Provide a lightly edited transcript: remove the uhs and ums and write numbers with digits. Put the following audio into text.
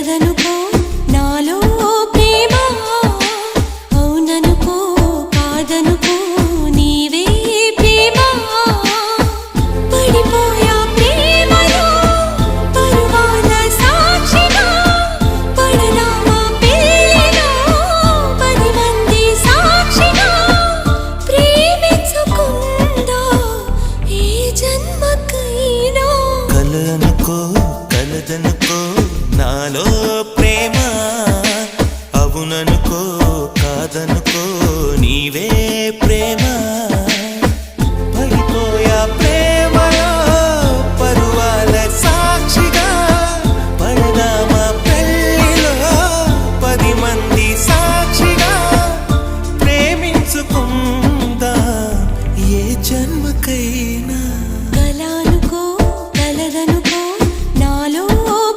కలదనుకో నాలో ప్రేమ అవుననుకో కాదనుకో నీవే ప్రేమ పడిపోయా ప్రేమలో పరువాల సాక్షిగా పడనామా పెళ్ళిలో 10 మంది సాక్షిగా ప్రేమించుకుందా ఈ జన్మకైనా కలనుకో కలదనుకో నాలో ప్రేమ అవుననుకో కాదనుకో నీవే ప్రేమ